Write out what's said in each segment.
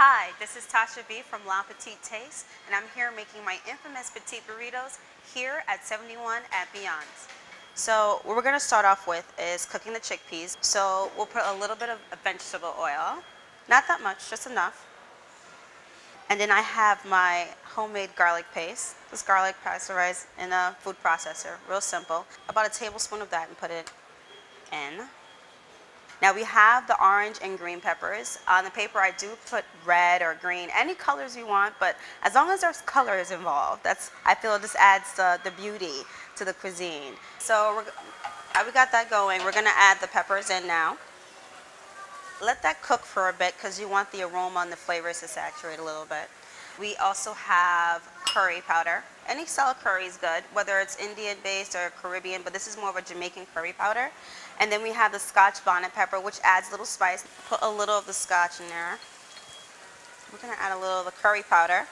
Hi, this is Tasha B from Petite Taste, and I'm here making my infamous petite burritos here at 71 at Beyond's. So what we're going to start off with is cooking the chickpeas. So we'll put a little bit of vegetable oil, not that much, just enough. And then I have my homemade garlic paste. This garlic pasteurized in a food processor, real simple. About a tablespoon of that and put it in. Now we have the orange and green peppers. On the paper I do put red or green, any colors you want, but as long as there's colors involved, I feel this adds the beauty to the cuisine. So we got that going. We're gonna add the peppers in now. Let that cook for a bit because you want the aroma and the flavors to saturate a little bit. We also have curry powder. Any style of curry is good, whether it's Indian based or Caribbean, but this is more of a Jamaican curry powder. And then we have the Scotch bonnet pepper, which adds a little spice. Put a little of the Scotch in there. We're gonna add a little of the curry powder.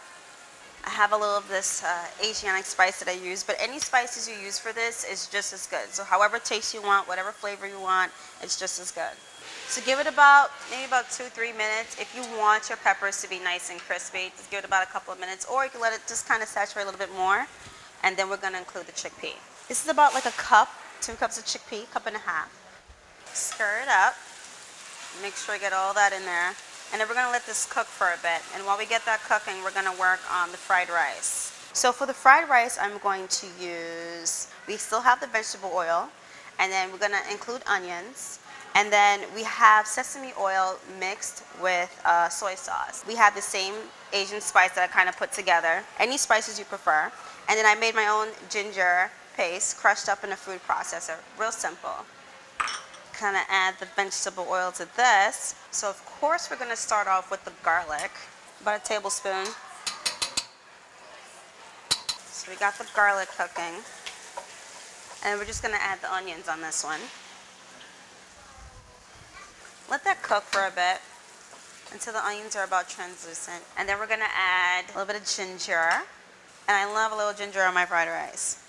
I have a little of this Asiatic spice that I use, but any spices you use for this is just as good. So however taste you want, whatever flavor you want, it's just as good. So give it maybe about 2-3 minutes. If you want your peppers to be nice and crispy, just give it about a couple of minutes, or you can let it just kind of saturate a little bit more. And then we're gonna include the chickpea. This is about like a cup, 2 cups of chickpea, cup and a half. Stir it up. Make sure you get all that in there. And then we're gonna let this cook for a bit. And while we get that cooking, we're gonna work on the fried rice. So for the fried rice, I'm going to use, we still have the vegetable oil, and then we're gonna include onions. And then we have sesame oil mixed with soy sauce. We have the same Asian spice that I kind of put together. Any spices you prefer. And then I made my own ginger paste, crushed up in a food processor. Real simple. Kind of add the vegetable oil to this. So of course we're going to start off with the garlic. About a tablespoon. So we got the garlic cooking. And we're just going to add the onions on this one. Let that cook for a bit until the onions are about translucent. And then we're gonna add a little bit of ginger. And I love a little ginger on my fried rice.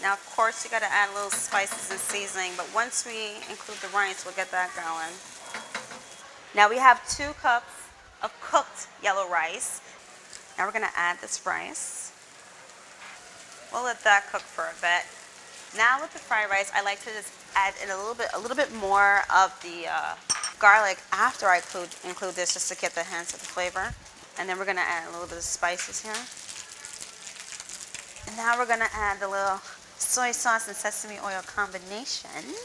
Now, of course, you gotta add a little spices and seasoning, but once we include the rice, we'll get that going. Now we have 2 cups of cooked yellow rice. Now we're gonna add this rice. We'll let that cook for a bit. Now with the fried rice, I like to just add in a little bit more of the garlic after I include this, just to get the hints of the flavor. And then we're gonna add a little bit of spices here. And now we're gonna add the little soy sauce and sesame oil combination.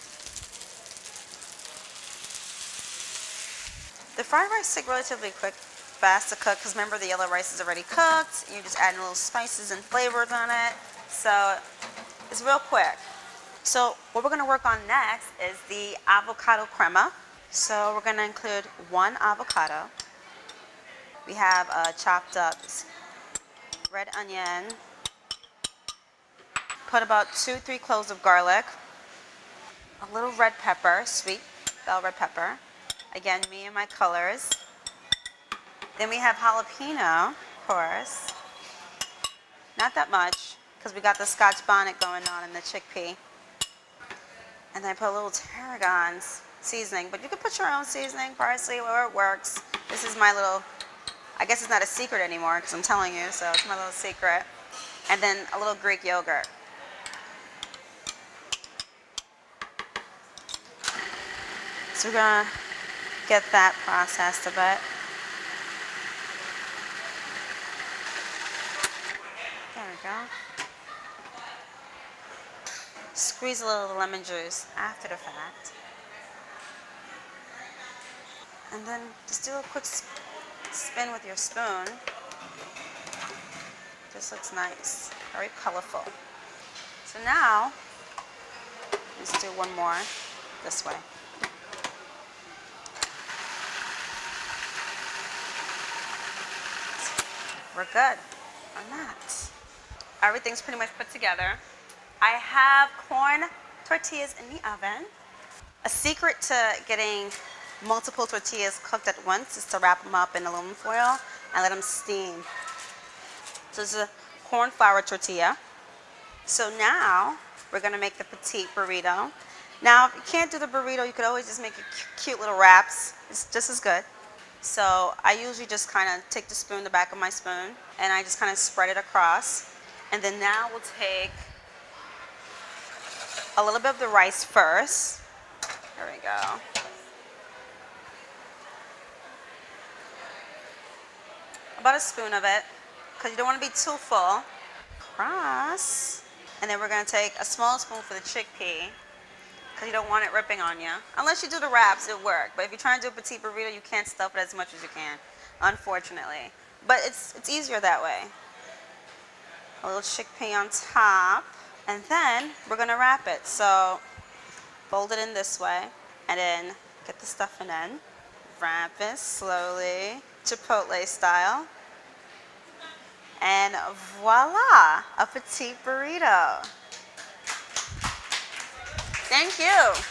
The fried rice takes relatively fast to cook because remember the yellow rice is already cooked. You're just adding little spices and flavors on it. So it's real quick. So what we're gonna work on next is the avocado crema. So we're gonna include 1 avocado. We have chopped up red onion. Put about 2-3 cloves of garlic. A little red pepper, sweet bell red pepper. Again, me and my colors. Then we have jalapeno, of course. Not that much, because we got the Scotch bonnet going on in the chickpea. And then I put a little tarragon seasoning, but you can put your own seasoning, parsley, whatever it works. This is my little, I guess it's not a secret anymore because I'm telling you, so it's my little secret. And then a little Greek yogurt. So we're gonna get that processed a bit. There we go. Squeeze a little lemon juice after the fact. And then just do a quick spin with your spoon. This looks nice, very colorful. So now, let's do one more this way. We're good on that. Everything's pretty much put together. I have corn tortillas in the oven. A secret to getting multiple tortillas cooked at once is to wrap them up in aluminum foil and let them steam. So this is a corn flour tortilla. So now we're gonna make the petite burrito. Now, if you can't do the burrito, you could always just make cute little wraps. It's just as good. So I usually just kind of take the spoon, the back of my spoon, and I just kind of spread it across. And then now we'll take a little bit of the rice first. There we go. About a spoon of it, because you don't want to be too full. Cross. And then we're going to take a small spoon for the chickpea, because you don't want it ripping on you. Unless you do the wraps, it'll work. But if you're trying to do a petite burrito, you can't stuff it as much as you can, unfortunately. But it's easier that way. A little chickpea on top. And then we're going to wrap it. So fold it in this way, and then get the stuffing in. Wrap it slowly, Chipotle style. And voila, a petite burrito. Thank you.